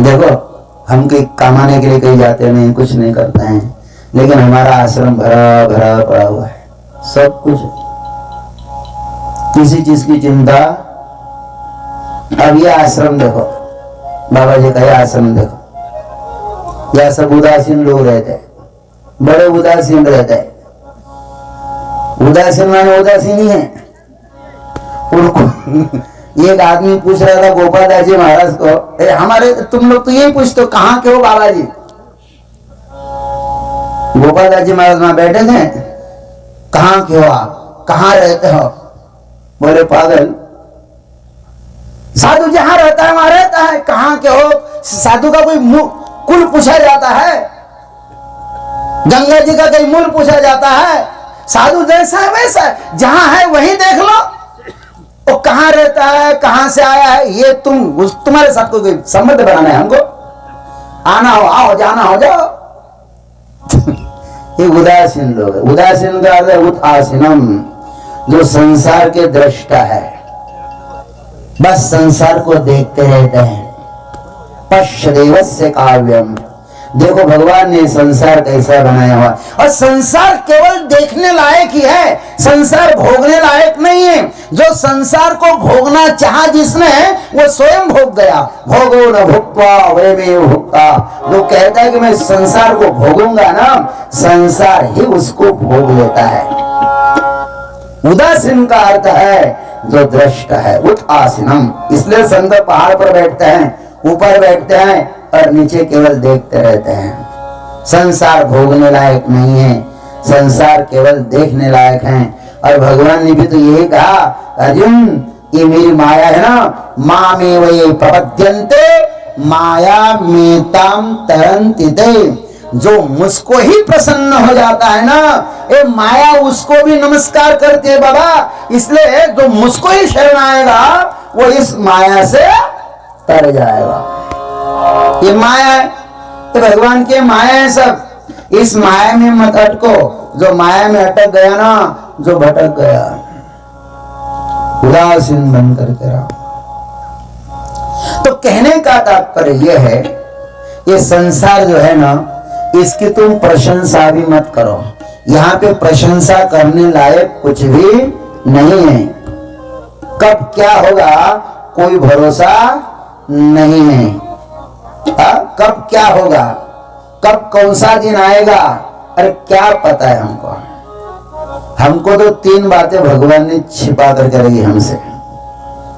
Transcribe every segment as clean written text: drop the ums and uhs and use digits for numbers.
देखो हम कहीं कमाने के लिए कहीं जाते नहीं, कुछ नहीं करते हैं, लेकिन हमारा आश्रम भरा भरा पड़ा हुआ है, सब कुछ, किसी चीज की चिंता। अब ये आश्रम देखो, बाबा जी का ये आश्रम देखो, यह सब उदासीन लोग रहते हैं, बड़े उदासीन रहते हैं। उदासीन माने उदासीन ही है उनको। एक आदमी पूछ रहा था गोपाल दास जी महाराज को, हमारे तुम लोग तो यही पूछते हो कहाँ के हो बाबा जी। गोपाल दास जी महाराज वहां बैठे थे, कहाँ के हो आप, कहाँ रहते हो? बोले पागल, साधु जहां रहता है वहां रहता है, कहाँ के हो? साधु का कोई कुल पूछा जाता है, गंगा जी का कोई मूल पूछा जाता है? साधु जैसा है वैसा है, जहां है वहीं देख लो। वो कहां रहता है, कहां से आया है, ये तुम्हारे साथ कोई संबंध बनाना है हमको? आना हो आओ, जाना हो जाओ। ये उदासीन लोग है। उदासीन का अर्थ है उदासीनम, जो संसार के दृष्टा है, बस संसार को देखते रहते हैं। पश्यदेवस्य काव्यम, देखो भगवान ने संसार कैसा बनाया हुआ, और संसार केवल देखने लायक ही है, संसार भोगने लायक नहीं है। जो संसार को भोगना चाहा जिसने, वो स्वयं भोग गया। भोगो न भुक्त्वा वयमेव भुक्ता, जो कहता है कि मैं संसार को भोगूंगा ना, संसार ही उसको भोग लेता है। उदासीन का अर्थ है जो दृष्ट है, उदासीनम। इसलिए संत पहाड़ पर बैठते हैं, ऊपर बैठते हैं और नीचे केवल देखते रहते हैं। संसार भोगने लायक नहीं है, संसार केवल देखने लायक है। और भगवान ने भी तो यही कहा, अर्जुन ये मेरी माया है ना, मामेव ये प्रपद्यन्ते माया मेताम तरन्ति ते। जो मुझको ही प्रसन्न हो जाता है ना, ये माया उसको भी नमस्कार करती है बाबा। इसलिए जो मुझको ही शरण आएगा वो इस माया से तर जाएगा। ये माया है तो भगवान की माया है सब, इस माया में मत अटको। जो माया में अटक गया ना, जो भटक गया, उदासीन बन करके रहो। तो कहने का तात्पर्य यह है, ये संसार जो है ना, इसकी तुम प्रशंसा भी मत करो। यहाँ पे प्रशंसा करने लायक कुछ भी नहीं है। कब क्या होगा कोई भरोसा नहीं है। कब क्या होगा, कब कौन सा दिन आएगा, अरे क्या पता है हमको। हमको तो 3 बातें भगवान ने छिपा कर करेगी हमसे।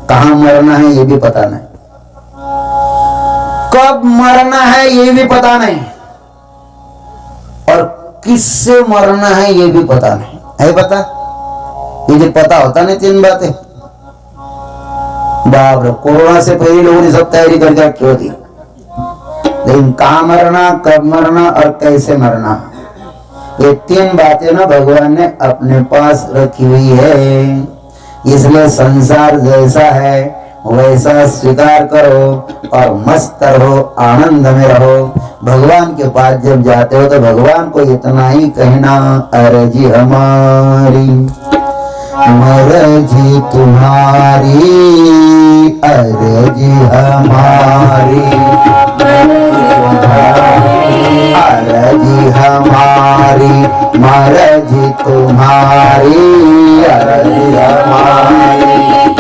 कहाँ मरना है ये भी पता नहीं, कब मरना है ये भी पता नहीं, और किससे मरना है ये भी पता नहीं है। पता ये पता होता नहीं 3 बातें। बाप रे, कोरोना से पहले लोगों ने सब तैयारी करके क्यों दी, लेकिन कहाँ मरना, कब मरना और कैसे मरना, ये 3 बातें ना भगवान ने अपने पास रखी हुई है। इसलिए संसार जैसा है वैसा स्वीकार करो और मस्त रहो, आनंद में रहो। भगवान के पास जब जाते हो तो भगवान को इतना ही कहना, अर्जी हमारी मर्जी तुम्हारी, अर्जी हमारी अर्जी हमारी, मर्जी तुम्हारी, अर्जी हमारी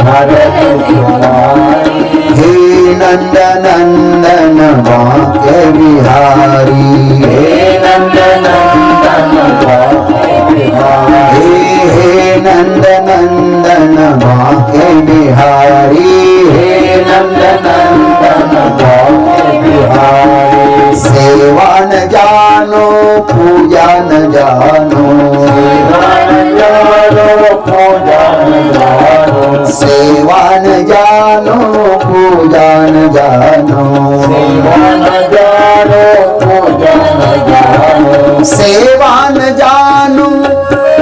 मर्जी तुम्हारी। हे नंद नंदन बांके बिहारी, हे नंद नंदन बांके बिहारी, हे नंद नंदन बांके बिहारी, हे नंद नंदन बांके बिहारी। सेवा न जानो पूजा न जानो, सेवा न जानो पूजा न जानो, सेवा न जानो पूजा न जानो, सेवा न जानो पूजा न जानो, सेवा न जानो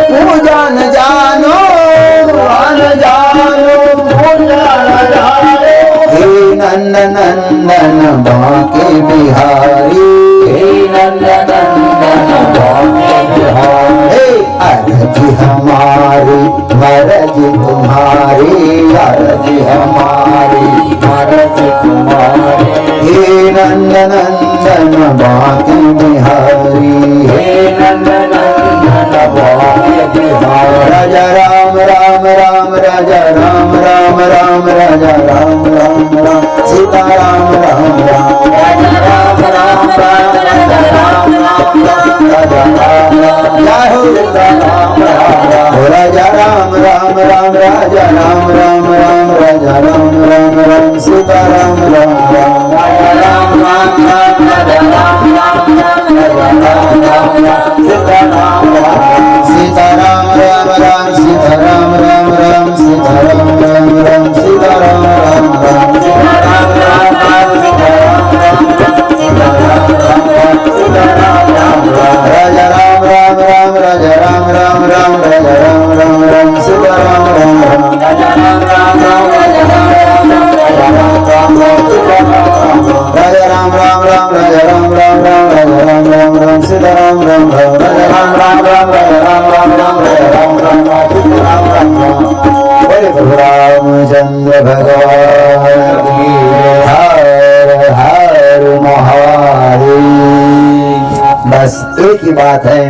पूजा न जानो, न जानो पूजा न जानो। हे नंद नंदन बांके बिहारी, हे नंद नंदन बांके बिहारी। अर्जी हमारी मरज तुम्हारी अरज हमारी, मरज तुम्हारी। हे नंद नंदन बांके बिहारी, हे नंद नंदन बांके बिहारी। राजा राम राम राम राजा राम राम राम राजा राम राम राम सीता राम राम राम राजा राम राम राम राजा राम राम राम राजा राम राम। जय हो सीता राम राम राम राजा राम राम राम राजा राम राम राम राजा राम राम राम सीता राम राम राम राजा राम राम राम राजा राम राम राम राजा राम राम राम सीता राम राम। सीता राम राम राम सीता राम राम राम सीता राम राम राम सीता राम राम राम सीता राम राम राम सीता राम राम राम सीता राम राम राम सीता राम राम राम। राजा राम राम राम राजा राम राम राम राजा राम राम राम सीता राम राम राम राजा राम राम राम राजा राम राम राम राजा राम राम राम सीता राम राम राम। राजा राम राम राम राजा राम राम राम राजा राम राम राम सीता राम राम राम राजा राम राम राम राजा राम राम राम राजा राम राम राम सीता राम राम राम। बोले प्रभु रामचंद्र भगवान की हर हर महादेव। बस एक ही बात है,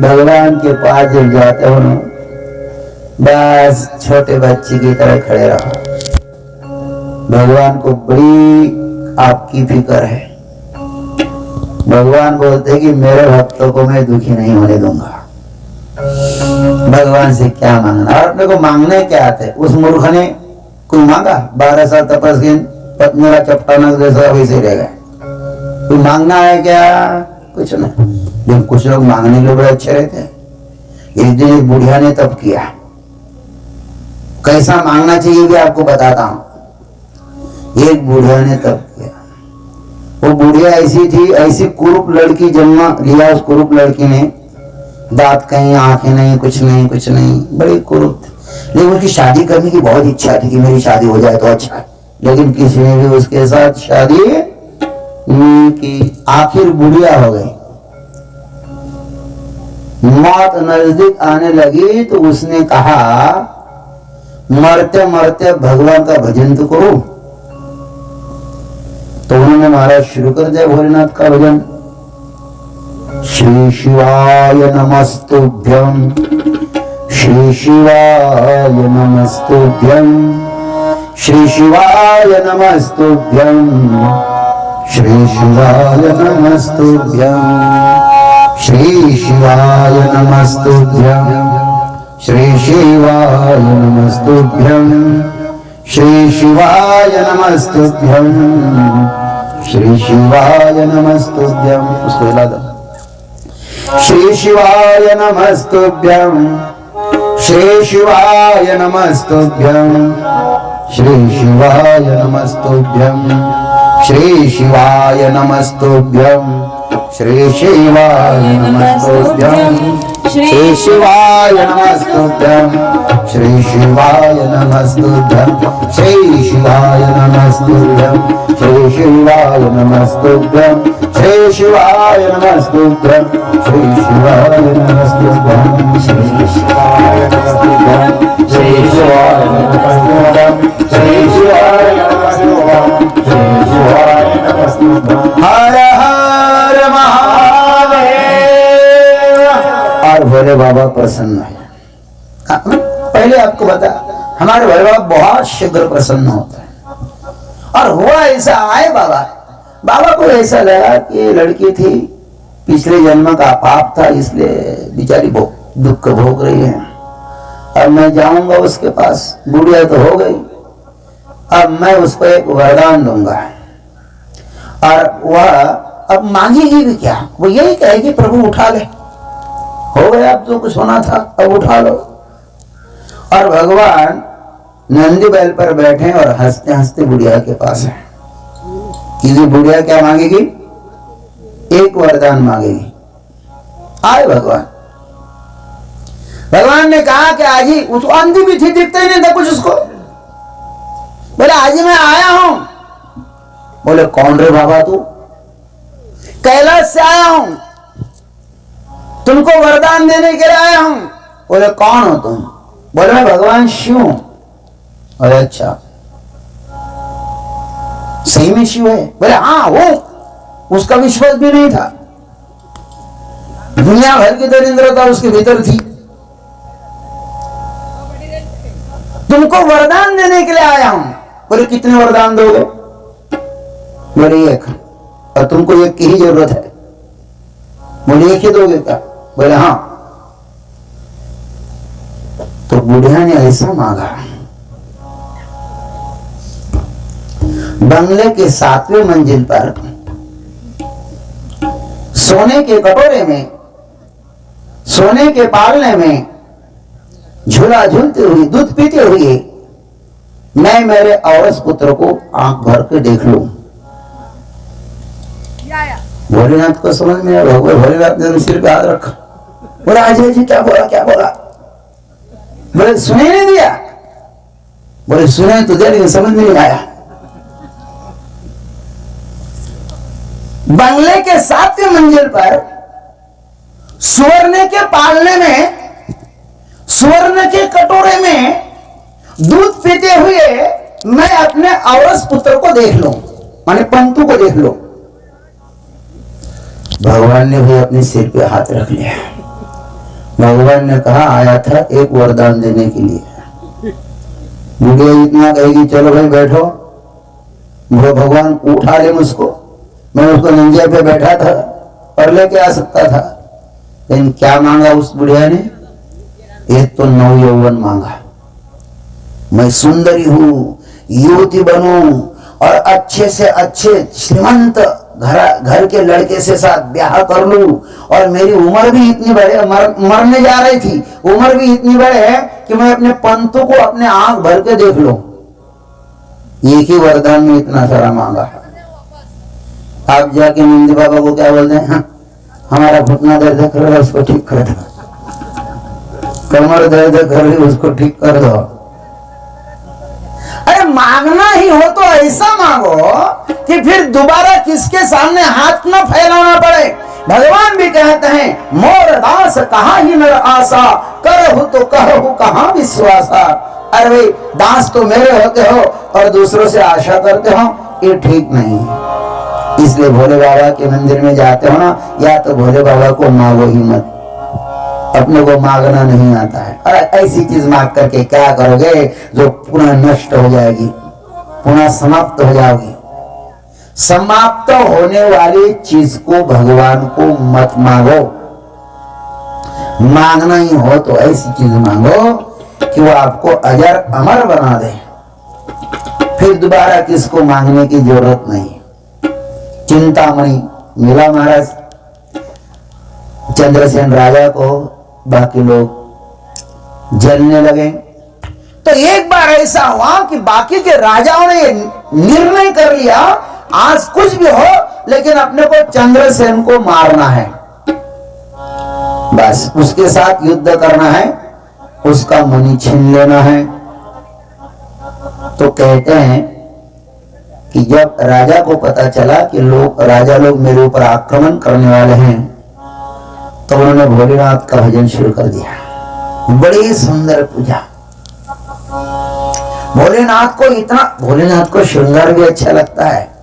भगवान के पास जब जाते हो ना, बस छोटे बच्चे की तरह खड़े रहो। भगवान को बड़ी आपकी फिक्र है। भगवान बोलते हैं कि मेरे भक्तों को मैं दुखी नहीं होने दूंगा। भगवान से क्या मांगना, और अपने को मांगने क्या आते। उस मूर्ख ने कोई मांगा 12 साल तपस्या पत्नी चपटाना जैसा वैसे रह गए। कोई मांगना है क्या? कुछ नहीं। लेकिन कुछ लोग मांगने के बड़े अच्छे रहते हैं। एक दिन एक बुढ़िया ने तप किया। कैसा मांगना चाहिए भी आपको बताता हूं। एक बुढ़िया ने तप किया। वो बुढ़िया ऐसी थी, ऐसी कुरूप लड़की जन्म लिया। उस कुरूप लड़की ने दांत कहीं, आंखें नहीं, कुछ नहीं, कुछ नहीं, बड़ी कुरूप थी। लेकिन उसकी शादी करने की बहुत इच्छा थी कि मेरी शादी हो जाए तो अच्छा है। लेकिन किसी ने भी उसके साथ शादी नहीं की। आखिर बुढ़िया हो गई। मौत नजदीक आने लगी तो उसने कहा मरते मरते भगवान का भजन तो करो। तो उन्होंने महाराज शुरू कर दिया भोलेनाथ का भजन। श्री शिवाय नमस्तुभ्यं, श्री शिवाय नमस्तुभ्यं, श्री शिवाय नमस्तुभ्यं, श्री शिवाय नमस्तुभ्यं, श्री शिवाय नमस्तुभ्यं, श्री शिवाय नमस्तुभ्यं, श्री शिवाय नमस्तुभ्यं, श्री शिवाय नमस्तुभ्यं। उसको हिला दो। श्री शिवाय नमस्तुभ्यं, श्री शिवाय नमस्तुभ्यं, श्री शिवाय नमस्तुभ्यं, श्री शिवाय नमस्तुभ्यं, श्री शिवाय नमस्तुभ्यं, श्री शिवाय नमस्तुभ्यं, श्री शिवाय नमस्तुभ्यं, श्री शिवाय नमस्तुभ्यं, श्री शिवाय नमस्तुभ्यं, श्री शिवाय नमस्तुभ्यं, श्री शिवाय नमस्तुभ्यं, श्री शिवाय नमस्तुभ्यं, श्री शिवाय नमस्तुभ्यं, श्री शिवाय नमस्तुभ्यं, श्री शिवाय नमस्तुभ्यं। हर हर महादेव। और भोले बाबा प्रसन्न है। पहले आपको बता, हमारे भोले बाबा बहुत शीघ्र प्रसन्न होता है। और हुआ ऐसा, आए बाबा को ऐसा लगा कि ये लड़की थी, पिछले जन्म का पाप था, इसलिए बेचारी दुख भोग रही है। अब मैं जाऊंगा उसके पास, बुढ़िया तो हो गई, अब मैं उसको एक वरदान दूंगा। और वह अब मांगेगी भी क्या, वो यही कहेगी प्रभु उठा ले, हो गया अब जो कुछ होना था, अब उठा लो। और भगवान नंदी बैल पर बैठे और हंसते हंसते बुढ़िया के पास है। कि बुढ़िया क्या मांगेगी? एक वरदान मांगेगी। आए भगवान ने कहा कि आज ही, उस अंधी भी थी, दिखता ही नहीं था कुछ उसको। बोले आज ही मैं आया हूं। बोले कौन रे बाबा तू? कैलाश से आया हूं, तुमको वरदान देने के लिए आया हूं। बोले कौन हो तुम? बोले मैं भगवान शिव हूं। अरे अच्छा, सही में शिव है? बोले हाँ वो। उसका विश्वास भी नहीं था, दुनिया भर की दरिद्रता उसके भीतर थी। तुमको वरदान देने के लिए आया हूं। बोले कितने वरदान दोगे? बोले एक, और तुमको एक की ही जरूरत है। बोले एक ही दोगे क्या? बोले हाँ। तो बुढ़िया ने ऐसा मांगा, बंगले के 7वें मंजिल पर सोने के कटोरे में, सोने के पालने में झूला झूलते हुए, दूध पीते हुए मैं मेरे औरस पुत्र को आंख भर के देख लूं। भोलेनाथ को समझ में आया। भोलेनाथ ने सिर पे हाथ रखा। बोला अजय जी क्या बोला, क्या बोला? बोले सुने नहीं दिया। बोले सुने तो दिया लेकिन समझ में नहीं आया। बंगले के 7वें मंजिल पर स्वर्ण के पालने में, स्वर्ण के कटोरे में दूध पीते हुए मैं अपने औरस पुत्र को देख लूं, माने पंतु को देख लूं। भगवान ने भी अपने सिर पे हाथ रख लिया। भगवान ने कहा आया था एक वरदान देने के लिए। बुढ़िया इतना कहेगी चलो भाई बैठो। भगवान उठा ले मुझको, मैं उसको नंगे पे बैठा था और लेके आ सकता था, लेकिन क्या मांगा उस बुढ़िया ने? एक तो नव यौवन मांगा। मैं सुंदरी हूं, युवती बनूं और अच्छे से अच्छे श्रीमंत घर के लड़के से साथ ब्याह कर लूं, और मेरी उम्र भी इतनी बड़े, मरने जा रही थी, उम्र भी इतनी बड़े है कि मैं अपने पंतों को अपने आंख भर के देख लूं। एक ही वरदान में इतना सारा मांगा है। आप जाके नंदी बाबा को क्या बोलते हैं? हाँ, हमारा घुटना दर्द कर रहा है, उसको ठीक कर दो। कमर दर्द कर रही, उसको ठीक कर दो। अरे मांगना ही हो तो ऐसा मांगो कि फिर दोबारा किसके सामने हाथ न फैलाना पड़े। भगवान भी कहते हैं मोर दास कहाँ ही नर आशा, करहु तो कहु कहाँ विश्वासा। अरे भाई दास तो मेरे होते हो और दूसरों से आशा करते हो, ये ठीक नहीं है। इसलिए भोले बाबा के मंदिर में जाते हो ना, या तो भोले बाबा को मांगो ही मत, अपने को मांगना नहीं आता है। अरे ऐसी चीज मांग करके क्या करोगे जो पुनः नष्ट हो जाएगी, पुनः समाप्त हो जाओगी। समाप्त होने वाली चीज को भगवान को मत मांगो। मांगना ही हो तो ऐसी चीज मांगो कि वो आपको अजर अमर बना दे, फिर दोबारा किसको मांगने की जरूरत नहीं। चिंतामणि मिला महाराज चंद्रसेन राजा को, बाकी लोग जलने लगे। तो एक बार ऐसा हुआ कि बाकी के राजाओं ने निर्णय कर लिया आज कुछ भी हो लेकिन अपने को चंद्रसेन को मारना है, बस उसके साथ युद्ध करना है, उसका मणि छीन लेना है। तो कहते हैं कि जब राजा को पता चला कि राजा लोग मेरे ऊपर आक्रमण करने वाले हैं, तो उन्होंने भोलेनाथ का भजन शुरू कर दिया। बड़ी सुंदर पूजा। भोलेनाथ को श्रृंगार भी अच्छा लगता है।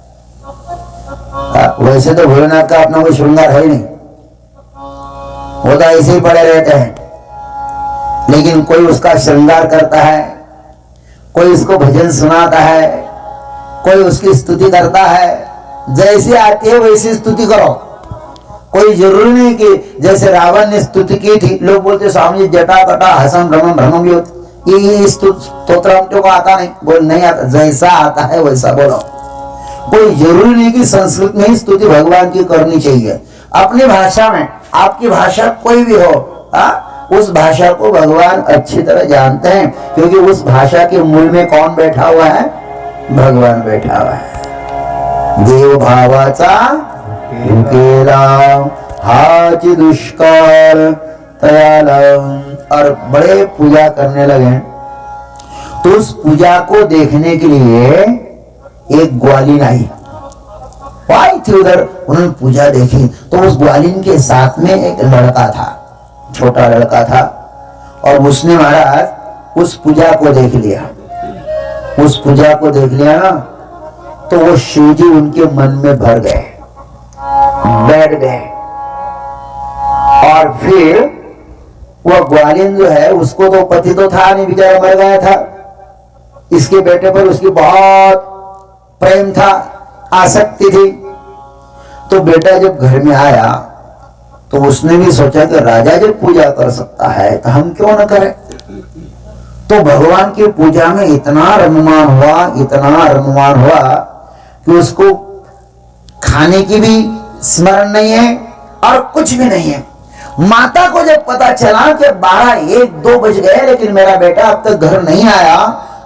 वैसे तो भोलेनाथ का अपना कोई श्रृंगार है ही नहीं, वो तो ऐसे ही पड़े रहते हैं, लेकिन कोई उसका श्रृंगार करता है, कोई उसको भजन सुनाता है, कोई उसकी स्तुति करता है। जैसी आती है वैसी स्तुति करो। कोई जरूरी नहीं कि जैसे रावण ने स्तुति की थी, लोग बोलते स्वामी जी जटा कटा हसन भ्रमण भ्रमण भी होती, ये स्तोत्र को आता नहीं, बोल नहीं आता, जैसा आता है वैसा बोलो। कोई जरूरी नहीं कि संस्कृत में ही स्तुति भगवान की करनी चाहिए, अपनी भाषा में, आपकी भाषा कोई भी हो, उस भाषा को भगवान अच्छी तरह जानते हैं, क्योंकि उस भाषा के मूल में कौन बैठा हुआ है? भगवान बैठा हुआ है। देव भावाचा भूकेला हाचि दुष्काल तयालम, और बड़े पूजा करने लगे। तो उस पूजा को देखने के लिए एक ग्वालिन आई थी उधर, उन्होंने पूजा देखी। तो उस ग्वालिन के साथ में एक लड़का था, छोटा लड़का था, और उसने महाराज उस पूजा को देख लिया, उस पूजा को देख लिया ना, तो वो शिव जी उनके मन में भर गए, बैठ गए। और फिर वो ग्वालिन जो है, उसको तो पति तो था नहीं, बेचारा मर गया था। इसके बेटे पर उसकी बहुत प्रेम था, आसक्ति थी। तो बेटा जब घर में आया तो उसने भी सोचा कि राजा जब पूजा कर सकता है तो हम क्यों न करें। तो भगवान की पूजा में इतना रममान हुआ, इतना रममान हुआ कि उसको खाने की भी स्मरण नहीं है और कुछ भी नहीं है। माता को जब पता चला कि 12-1-2 बज गए लेकिन मेरा बेटा अब तक घर नहीं आया,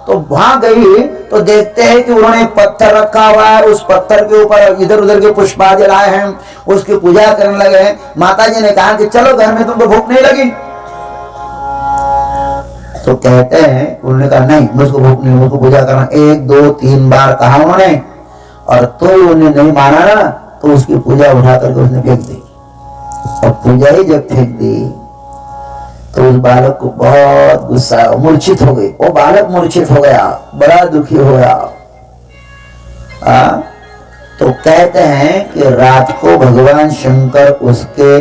तो वहां गई तो देखते हैं कि उन्होंने एक पत्थर रखा हुआ है, उस पत्थर के ऊपर इधर उधर के पुष्पादि लाए हैं, उसकी पूजा करने लगे। माता जी ने कहा कि चलो घर में तुमको भूख नहीं लगी। तो कहते हैं, उन्होंने कहा नहीं मुझको भूख नहीं, मुझको पूजा करना। 1-2-3 बार कहा उन्होंने, और तो उन्हें नहीं माना ना, तो उसकी पूजा उठा करके उसने फेंक दी। और पूजा ही जब फेंक दी तो उस बालक को बहुत गुस्सा, मूर्छित हो गई। वो बालक मूर्छित हो गया, बड़ा दुखी हो गया। तो कहते हैं कि रात को भगवान शंकर उसके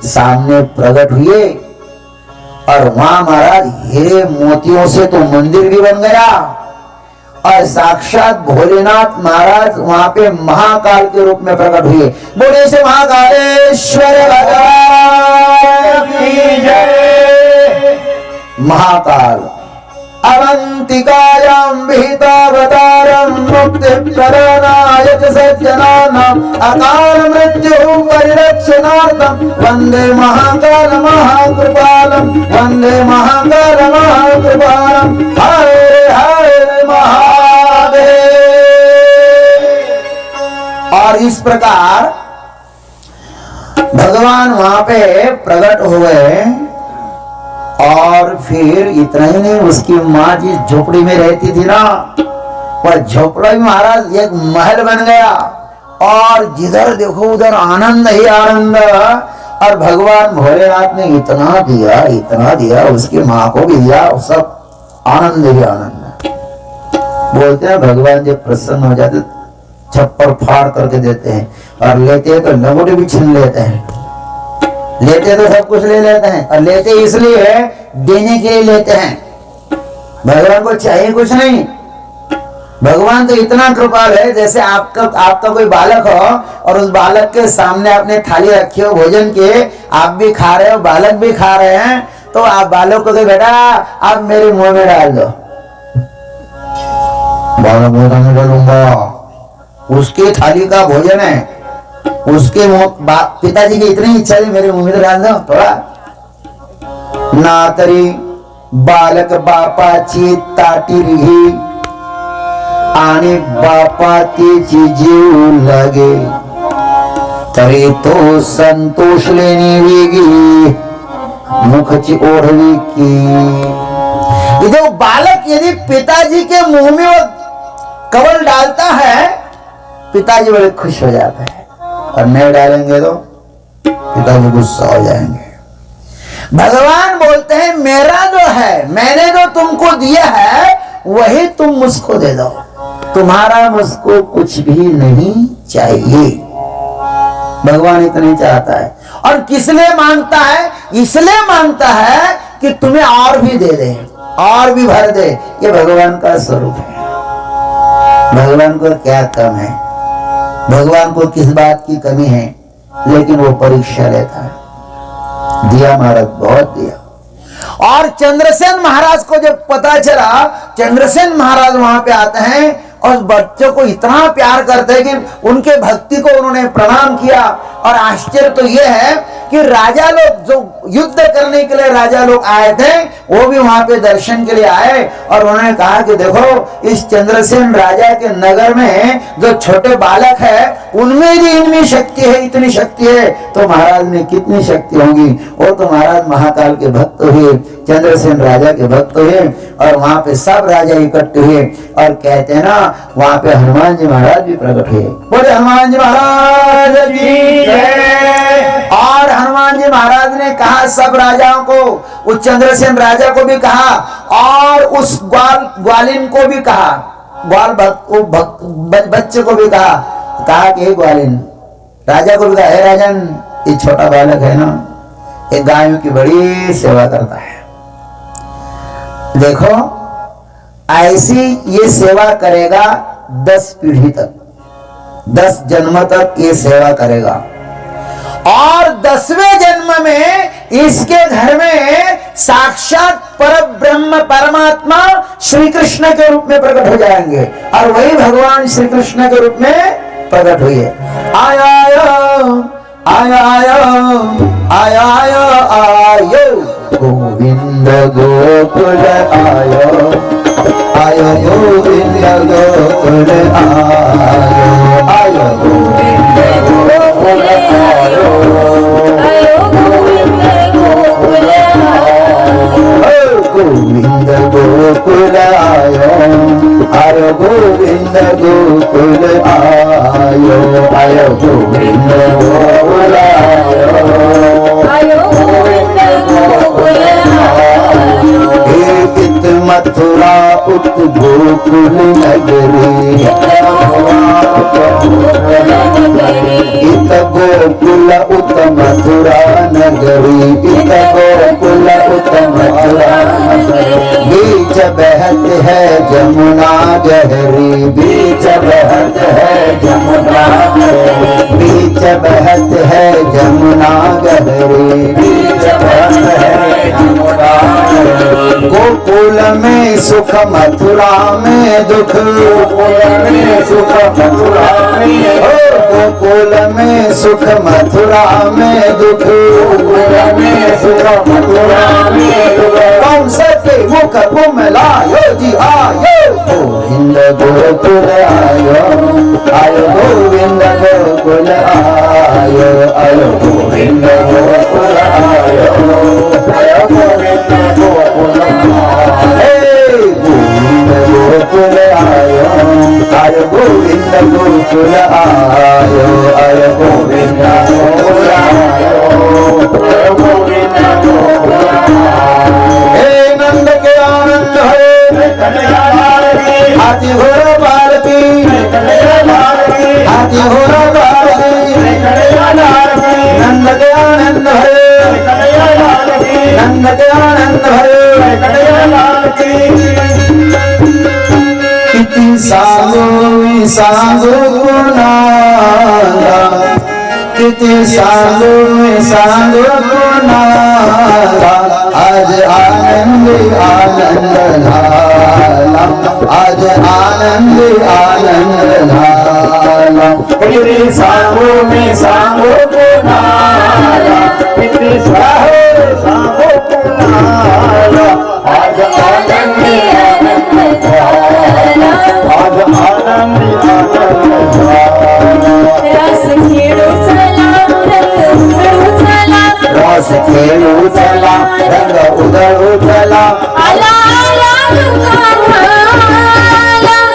सामने प्रकट हुए और वहां महाराज हीरे मोतियों से तो मंदिर भी बन गया, और साक्षात भोलेनाथ महाराज वहां पे महाकाल के रूप में प्रकट हुए। बोले से महाकालेश्वर भगवान की जय। महाकाल अवंतिकायां विहितावतारं मुक्तिप्रदानाय सज्जनानां अकाल मृत्यु परिरक्षणार्थं वंदे महाकाल महाकृपालं, वंदे महाकाल महाकृपालं। हरे हरे महादेव। और इस प्रकार भगवान वहां पे प्रकट हो गए। और फिर इतना ही नहीं, उसकी माँ जिस झोपड़ी में रहती थी ना, वह झोपड़ा भी महाराज एक महल बन गया, और जिधर देखो उधर आनंद ही आनंद। और भगवान भोलेनाथ ने इतना दिया, इतना दिया, उसकी माँ को भी दिया, सब आनंद ही आनंद। बोलते हैं भगवान जब प्रसन्न हो जाते छप्पर फाड़ करके देते हैं, और लेते हैं तो लंगोटे भी छीन लेते हैं। लेते तो सब कुछ ले लेते हैं, और लेते इसलिए देने के लिए लेते हैं। भगवान को चाहिए कुछ नहीं। भगवान तो इतना कृपाल है, जैसे आपका कोई बालक हो और उस बालक के सामने आपने थाली रखी हो भोजन के, आप भी खा रहे हो, बालक भी खा रहे हैं, तो आप बालक को कहे बेटा आप मेरे मुंह में डाल दो। बालक मुंह में डालूंगा, उसकी थाली का भोजन है, उसके पिताजी की इतनी इच्छा थी मेरे मुंह में डाल दो थोड़ा। ना तरी बालक बापाची ताटी रही आणि बापाची जीव लगे, तरी तो संतोष लेनी वेगी मुखची ओढ़वी की। ये बालक यदि पिताजी के मुंह में वो कवल डालता है, पिताजी बड़े खुश हो जाते हैं, और नहीं डालेंगे तो पिताजी गुस्सा हो जाएंगे। भगवान बोलते हैं मेरा जो है, मैंने जो तुमको दिया है वही तुम मुझको दे दो, तुम्हारा मुझको कुछ भी नहीं चाहिए। भगवान इतना चाहता है। और किस लिए मांगता है? इसलिए मांगता है कि तुम्हें और भी दे दे, और भी भर दे। ये भगवान का स्वरूप है। भगवान को क्या कम है, भगवान को किस बात की कमी है, लेकिन वो परीक्षा लेता है। दिया महाराज, बहुत दिया। और चंद्रसेन महाराज को जब पता चला, चंद्रसेन महाराज वहां पे आते हैं और बच्चों को इतना प्यार करते हैं कि उनके भक्ति को उन्होंने प्रणाम किया। और आश्चर्य तो यह है कि राजा लोग जो युद्ध करने के लिए राजा लोग आए थे, वो भी वहां पे दर्शन के लिए आए, और उन्होंने कहा कि देखो इस चंद्रसेन राजा के नगर में जो छोटे बालक है उनमें भी इनमें शक्ति है, इतनी शक्ति है, तो महाराज में कितनी शक्ति होगी। वो तो महाराज महाकाल के भक्त हुए, चंद्रसेन राजा के भक्त हुए, और वहां पे सब राजा इकट्ठे हुए। और कहते हैं ना, वहां पे हनुमान जी महाराज भी प्रकट हुए। बोले हनुमान जी महाराज की जय। और हनुमान जी महाराज ने कहा सब राजाओं को, उस चंद्रसेन राजा को भी कहा और उस ग्वालिन को भी कहा, बच्चे को भी कहा कि ग्वालिन, राजा को भी कहा, हे राजन, ये छोटा बालक है ना, एक गायों की बड़ी सेवा करता है, देखो ऐसी ये सेवा करेगा 10 पीढ़ी तक, 10 जन्म तक ये सेवा करेगा और 10वें जन्म में इसके घर में साक्षात परब्रह्म परमात्मा श्री कृष्ण के रूप में प्रकट हो जाएंगे और वही भगवान श्री कृष्ण के रूप में प्रकट हुए। आया आया आया आया आयो गोविंद गोकुल आयो आयो गोविंद गोकुल आयो आयो गोविंद गोकुल आयो आयो गोविंद गोकुल आयो गोविंद गोकुल आयो आयो गोविंद गोकुल आयो आयो गोविंद गोकुल आयो गोविंद गोकुल आयो एक मथुरा उत गोकुल नगरी इत गोकुल उत मथुरा नगरी इत गोकुल उत मथुरा बीच बहत है जमुना गहरी बीच बहत है जमुना बीच बहत है जमुना गहरी बीच बहत है जमुना गोकुल में सुख मथुरा में दुख गोकुल में सुख मथुरा में गोकुल में सुख मथुरा में दुख गोकुल में सुख मथुरा में दुख कौन सके मुख कुमला यो जी आयो गोविंद गोकुल आयो आयो गोविंद गोकुल आयो आयो गोविंद गोकुल आयो आयो गोविंद गोकुल गोकुल आयो आयो गोविंद गोकुल आयो आयो गोविंद गोकुल आयो आयो गोविंद गोकुल हे नंद के आनंद है हाथी घोड़ा पालकी हाथी घोड़ा पालकी नंद के आनंद है नंद के आनंद है किति सांगो में सांगो गुनाला किति सांगो में सांगो गुनाला आज आनंद आनंद धाला आज आनंद आनंद धाला किति सांगो में सांगो गुनाला किति सांगो गुनाला आज आनंद आनंद धाला आज आनंद आनंद रस खेळू चला रस खेळू चला रंग उधळू चला आला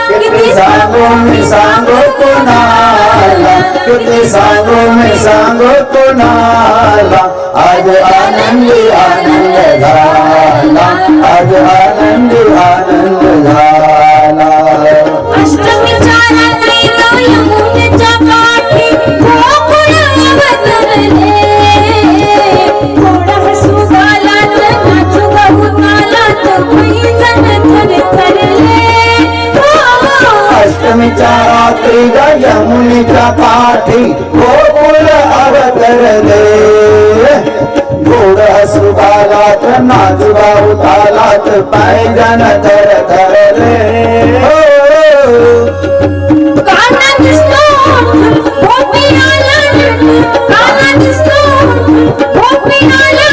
किती सांगू मी सांगू कुणाला किती सांगू मी सांगू कुणाला आज आनंदी आनंद झाला आज आनंदी आनंद झाला अष्टमीच्या रात्री यमुनेच्या काठी गोकुळ अवतरले थोडा हसू गालात नाचू गालात पैजण थरथरले अष्टमीच्या रात्री यमुनेच्या काठी गोकुळ अवतरले गोड हसू गालात नाचू गालात पैजण थरथरले काना दिसतो भोपी आला काना दिसतो भोपी आला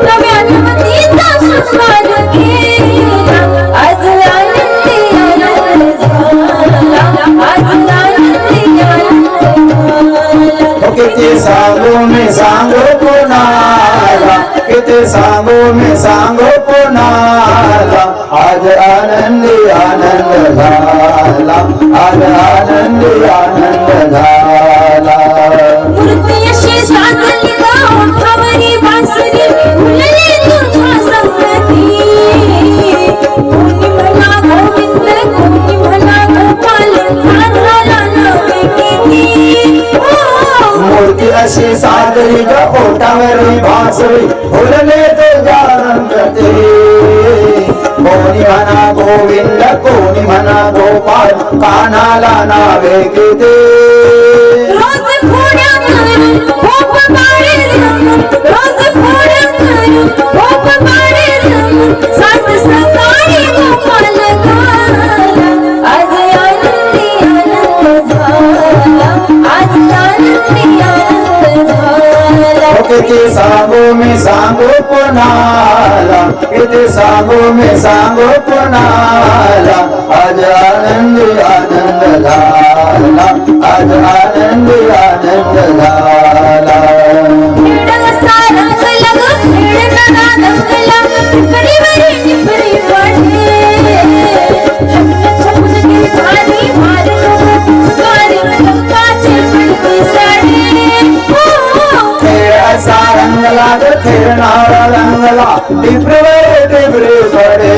नव्या नवतीचा सुस्वाद केला आज आनंदी आनंद झाला आज आनंदी आनंद झाला किती सांगू मी सांगू कोणाला किती सांगू मी सांगू कोणाला आज आनंदी आनंद झाला आज आनंदी आनंद झाला अशी साजली गावठावरी बासरी फुलले तुझ्या संगती कोणी म्हणा गोविंद कोणी म्हणा गोपाल साधाला नवे किती मूर्ती अशी सादरी ग ओठावरी भासरी फुलले तुझ्या रंगते कोणी म्हणा गोविंद कोणी म्हणा गोपाल कानाला नावे किती रोज फोड्या करून भोप पाडे रमून रोज फोड्या करून भोप पाडे रमून सात सकाळी गोपाल गाला आज आनंदी आनंद झाला आज आनंदी आनंद झाला किती सांगू मी सांगू कोणाला किती सांगू मी सांगू कोणाला आज आनंदी आनंद झाला आज आनंदी आनंद झाला खेळ सारा लग खेळ नगा दंगला टिपरीवरी टिपरी पडे छपून ती झाली मारलो गाडी लंकाचे पडके साडे असा रंगला ग खेळणारा रंगला टिपरे टिपरे पडे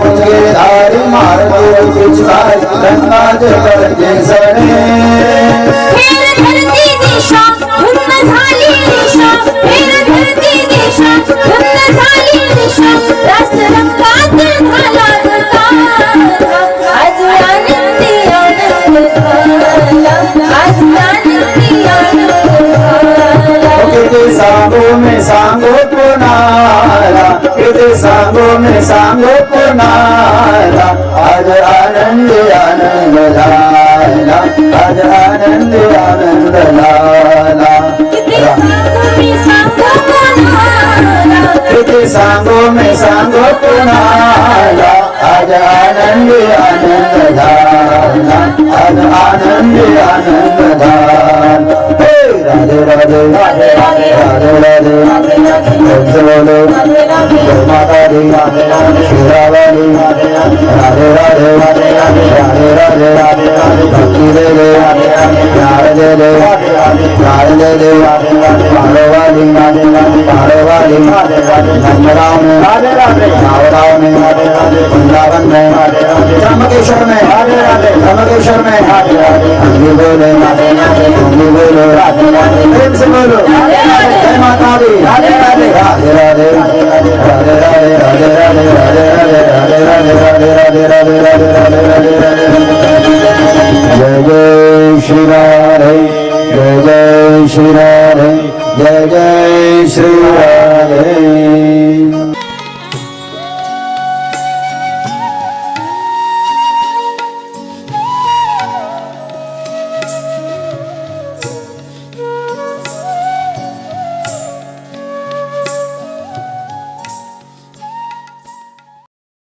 पुंगे धारी मारतो पिचकार रंगाचे पडके सडे फेर धरती दिशा धुंद झाली दिशा फेर धरती दिशा धुंद झाली दिशा रास रंगात झाला गता आज आनंदी आनंद झाला आज आनंदी आनंद झाला किती सांगू मी सांगू कोणाला किती सांगू मी सांगू कोणाला आज आनंदी आनंद झाला आज आनंदी आनंद झाला किती सांगू मी सांगू कोणाला आज आनंदी आनंद झाला आज आनंदी आनंद झाला राधे राधे राधे राधे राधे बोलो जय माता दी शिरावाली राधे राधे राधे राधे राधे भक्ति दे दे प्यार दे दे प्यार दे दे पारोवाली पारोवाली नंदराव में रावराव में वृंदावन में त्रंबकेश्वर में त्रंबकेश्वर में हम बोले तुम भी बोलो प्रेम से बोलो जय माता दी राधे राधे राधे राधे राधे राधे राधे राधे राधे राधे राधे राधे राधे राधे राधे राधे जय जय श्री राधे जय जय श्री राधे जय जय श्री राधे